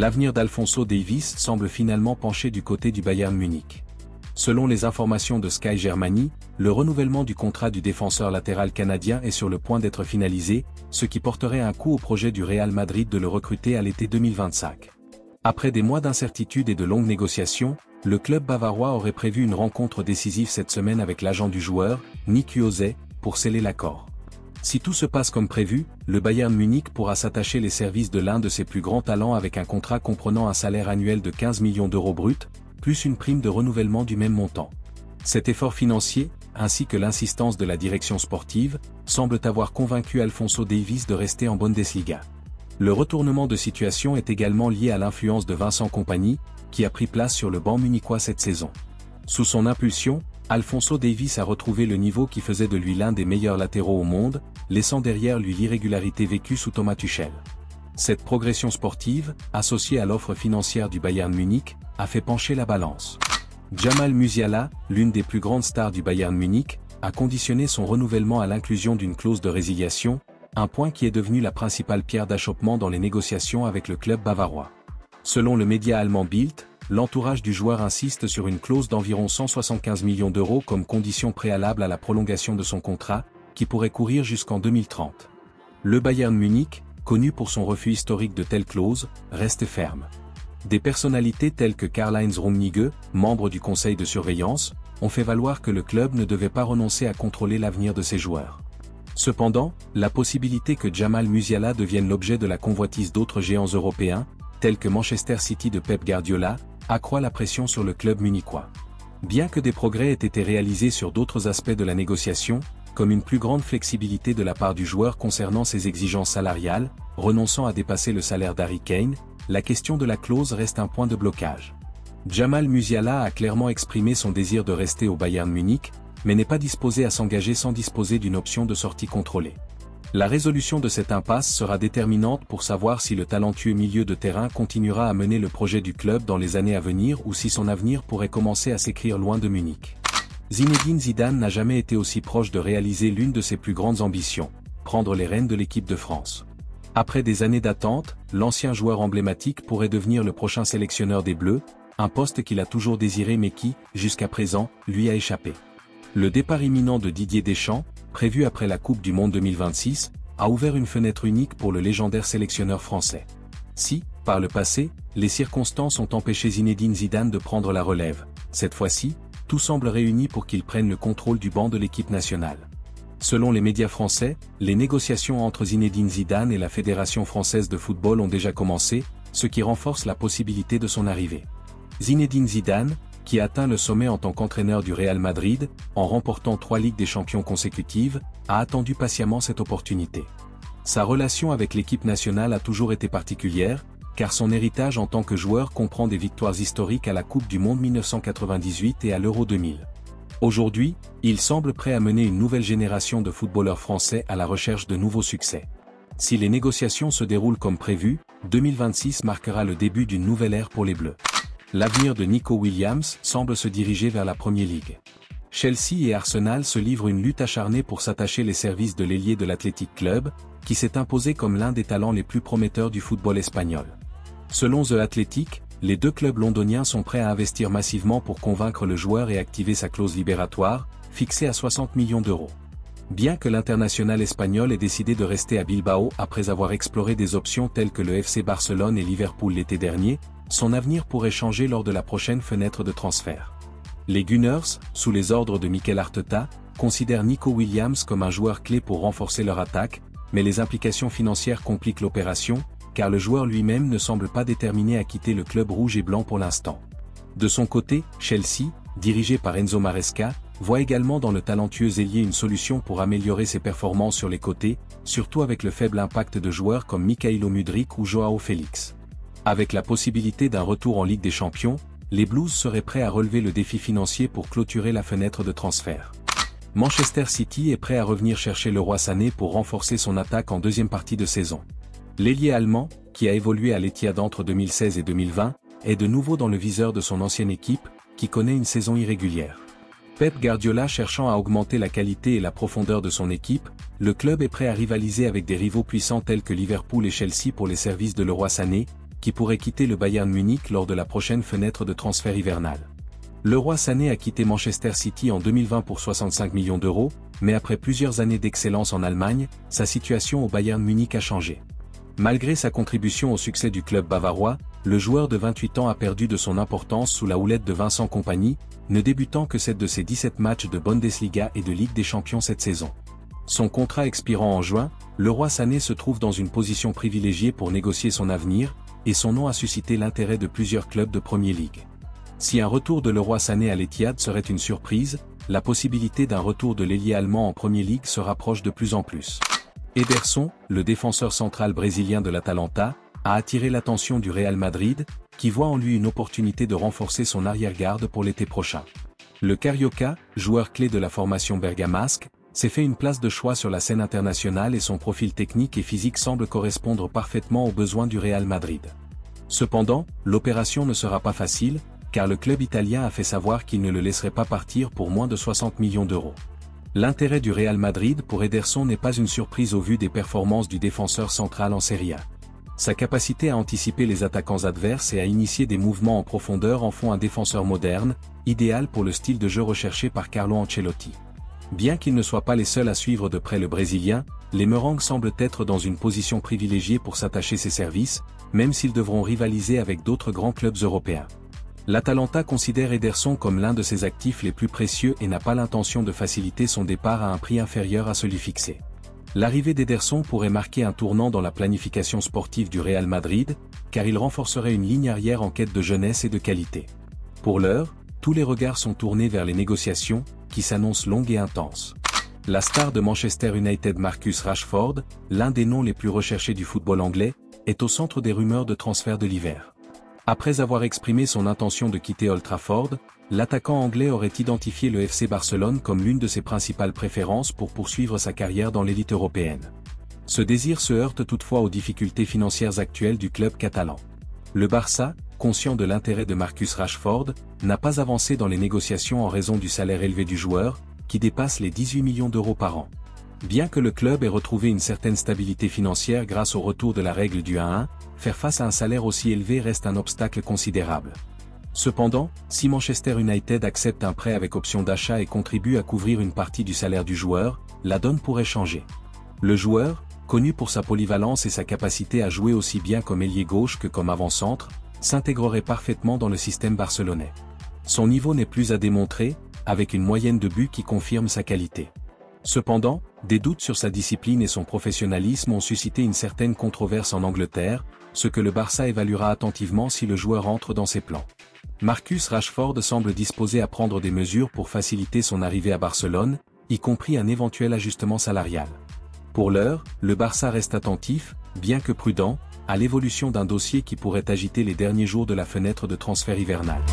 l'avenir d'Alphonso Davies semble finalement pencher du côté du Bayern Munich. Selon les informations de Sky Germany, le renouvellement du contrat du défenseur latéral canadien est sur le point d'être finalisé, ce qui porterait un coup au projet du Real Madrid de le recruter à l'été 2025. Après des mois d'incertitude et de longues négociations, le club bavarois aurait prévu une rencontre décisive cette semaine avec l'agent du joueur, Nick Jose, pour sceller l'accord. Si tout se passe comme prévu, le Bayern Munich pourra s'attacher les services de l'un de ses plus grands talents avec un contrat comprenant un salaire annuel de 15 millions d'euros bruts, plus une prime de renouvellement du même montant. Cet effort financier, ainsi que l'insistance de la direction sportive, semblent avoir convaincu Alphonso Davies de rester en Bundesliga. Le retournement de situation est également lié à l'influence de Vincent Kompany, qui a pris place sur le banc munichois cette saison. Sous son impulsion, Alphonso Davies a retrouvé le niveau qui faisait de lui l'un des meilleurs latéraux au monde, laissant derrière lui l'irrégularité vécue sous Thomas Tuchel. Cette progression sportive, associée à l'offre financière du Bayern Munich, a fait pencher la balance. Jamal Musiala, l'une des plus grandes stars du Bayern Munich, a conditionné son renouvellement à l'inclusion d'une clause de résiliation, un point qui est devenu la principale pierre d'achoppement dans les négociations avec le club bavarois. Selon le média allemand Bild, l'entourage du joueur insiste sur une clause d'environ 175 millions d'euros comme condition préalable à la prolongation de son contrat, qui pourrait courir jusqu'en 2030. Le Bayern Munich, connu pour son refus historique de telles clauses, reste ferme. Des personnalités telles que Karl-Heinz Rummenigge, membre du conseil de surveillance, ont fait valoir que le club ne devait pas renoncer à contrôler l'avenir de ses joueurs. Cependant, la possibilité que Jamal Musiala devienne l'objet de la convoitise d'autres géants européens, tels que Manchester City de Pep Guardiola, accroît la pression sur le club munichois. Bien que des progrès aient été réalisés sur d'autres aspects de la négociation, comme une plus grande flexibilité de la part du joueur concernant ses exigences salariales, renonçant à dépasser le salaire d'Harry Kane, la question de la clause reste un point de blocage. Jamal Musiala a clairement exprimé son désir de rester au Bayern Munich, mais n'est pas disposé à s'engager sans disposer d'une option de sortie contrôlée. La résolution de cette impasse sera déterminante pour savoir si le talentueux milieu de terrain continuera à mener le projet du club dans les années à venir ou si son avenir pourrait commencer à s'écrire loin de Munich. Zinedine Zidane n'a jamais été aussi proche de réaliser l'une de ses plus grandes ambitions, prendre les rênes de l'équipe de France. Après des années d'attente, l'ancien joueur emblématique pourrait devenir le prochain sélectionneur des Bleus, un poste qu'il a toujours désiré mais qui, jusqu'à présent, lui a échappé. Le départ imminent de Didier Deschamps, prévu après la Coupe du Monde 2026, a ouvert une fenêtre unique pour le légendaire sélectionneur français. Si, par le passé, les circonstances ont empêché Zinedine Zidane de prendre la relève, cette fois-ci, tout semble réuni pour qu'il prenne le contrôle du banc de l'équipe nationale. Selon les médias français, les négociations entre Zinedine Zidane et la Fédération française de football ont déjà commencé, ce qui renforce la possibilité de son arrivée. Zinedine Zidane, qui a atteint le sommet en tant qu'entraîneur du Real Madrid, en remportant 3 Ligues des Champions consécutives, a attendu patiemment cette opportunité. Sa relation avec l'équipe nationale a toujours été particulière, car son héritage en tant que joueur comprend des victoires historiques à la Coupe du Monde 1998 et à l'Euro 2000. Aujourd'hui, il semble prêt à mener une nouvelle génération de footballeurs français à la recherche de nouveaux succès. Si les négociations se déroulent comme prévu, 2026 marquera le début d'une nouvelle ère pour les Bleus. L'avenir de Nico Williams semble se diriger vers la Premier League. Chelsea et Arsenal se livrent une lutte acharnée pour s'attacher les services de l'ailier de l'Athletic Club, qui s'est imposé comme l'un des talents les plus prometteurs du football espagnol. Selon The Athletic, les deux clubs londoniens sont prêts à investir massivement pour convaincre le joueur et activer sa clause libératoire, fixée à 60 millions d'euros. Bien que l'international espagnol ait décidé de rester à Bilbao après avoir exploré des options telles que le FC Barcelone et Liverpool l'été dernier, son avenir pourrait changer lors de la prochaine fenêtre de transfert. Les Gunners, sous les ordres de Mikel Arteta, considèrent Nico Williams comme un joueur clé pour renforcer leur attaque, mais les implications financières compliquent l'opération, car le joueur lui-même ne semble pas déterminé à quitter le club rouge et blanc pour l'instant. De son côté, Chelsea, dirigé par Enzo Maresca, voit également dans le talentueux ailier une solution pour améliorer ses performances sur les côtés, surtout avec le faible impact de joueurs comme Mikhailo Mudryk ou Joao Félix. Avec la possibilité d'un retour en Ligue des Champions, les Blues seraient prêts à relever le défi financier pour clôturer la fenêtre de transfert. Manchester City est prêt à revenir chercher Leroy Sané pour renforcer son attaque en deuxième partie de saison. L'ailier allemand, qui a évolué à l'Etihad entre 2016 et 2020, est de nouveau dans le viseur de son ancienne équipe, qui connaît une saison irrégulière. Pep Guardiola cherchant à augmenter la qualité et la profondeur de son équipe, le club est prêt à rivaliser avec des rivaux puissants tels que Liverpool et Chelsea pour les services de Leroy Sané, qui pourrait quitter le Bayern Munich lors de la prochaine fenêtre de transfert hivernale. Leroy Sané a quitté Manchester City en 2020 pour 65 millions d'euros, mais après plusieurs années d'excellence en Allemagne, sa situation au Bayern Munich a changé. Malgré sa contribution au succès du club bavarois, le joueur de 28 ans a perdu de son importance sous la houlette de Vincent Kompany, ne débutant que 7 de ses 17 matchs de Bundesliga et de Ligue des Champions cette saison. Son contrat expirant en juin, Leroy Sané se trouve dans une position privilégiée pour négocier son avenir, et son nom a suscité l'intérêt de plusieurs clubs de Premier League. Si un retour de Leroy Sané à l'Etihad serait une surprise, la possibilité d'un retour de l'ailier allemand en Premier League se rapproche de plus en plus. Ederson, le défenseur central brésilien de l'Atalanta, a attiré l'attention du Real Madrid, qui voit en lui une opportunité de renforcer son arrière-garde pour l'été prochain. Le Carioca, joueur clé de la formation bergamasque, s'est fait une place de choix sur la scène internationale et son profil technique et physique semble correspondre parfaitement aux besoins du Real Madrid. Cependant, l'opération ne sera pas facile, car le club italien a fait savoir qu'il ne le laisserait pas partir pour moins de 60 millions d'euros. L'intérêt du Real Madrid pour Ederson n'est pas une surprise au vu des performances du défenseur central en Serie A. Sa capacité à anticiper les attaquants adverses et à initier des mouvements en profondeur en font un défenseur moderne, idéal pour le style de jeu recherché par Carlo Ancelotti. Bien qu'ils ne soient pas les seuls à suivre de près le Brésilien, les Merengues semblent être dans une position privilégiée pour s'attacher ses services, même s'ils devront rivaliser avec d'autres grands clubs européens. L'Atalanta considère Ederson comme l'un de ses actifs les plus précieux et n'a pas l'intention de faciliter son départ à un prix inférieur à celui fixé. L'arrivée d'Ederson pourrait marquer un tournant dans la planification sportive du Real Madrid, car il renforcerait une ligne arrière en quête de jeunesse et de qualité. Pour l'heure, tous les regards sont tournés vers les négociations, qui s'annoncent longues et intenses. La star de Manchester United Marcus Rashford, l'un des noms les plus recherchés du football anglais, est au centre des rumeurs de transfert de l'hiver. Après avoir exprimé son intention de quitter Old Trafford, l'attaquant anglais aurait identifié le FC Barcelone comme l'une de ses principales préférences pour poursuivre sa carrière dans l'élite européenne. Ce désir se heurte toutefois aux difficultés financières actuelles du club catalan. Le Barça, conscient de l'intérêt de Marcus Rashford, n'a pas avancé dans les négociations en raison du salaire élevé du joueur, qui dépasse les 18 millions d'euros par an. Bien que le club ait retrouvé une certaine stabilité financière grâce au retour de la règle du 1-1, faire face à un salaire aussi élevé reste un obstacle considérable. Cependant, si Manchester United accepte un prêt avec option d'achat et contribue à couvrir une partie du salaire du joueur, la donne pourrait changer. Le joueur, connu pour sa polyvalence et sa capacité à jouer aussi bien comme ailier gauche que comme avant-centre, s'intégrerait parfaitement dans le système barcelonais. Son niveau n'est plus à démontrer, avec une moyenne de buts qui confirme sa qualité. Cependant, des doutes sur sa discipline et son professionnalisme ont suscité une certaine controverse en Angleterre, ce que le Barça évaluera attentivement si le joueur entre dans ses plans. Marcus Rashford semble disposé à prendre des mesures pour faciliter son arrivée à Barcelone, y compris un éventuel ajustement salarial. Pour l'heure, le Barça reste attentif, bien que prudent, à l'évolution d'un dossier qui pourrait agiter les derniers jours de la fenêtre de transfert hivernale.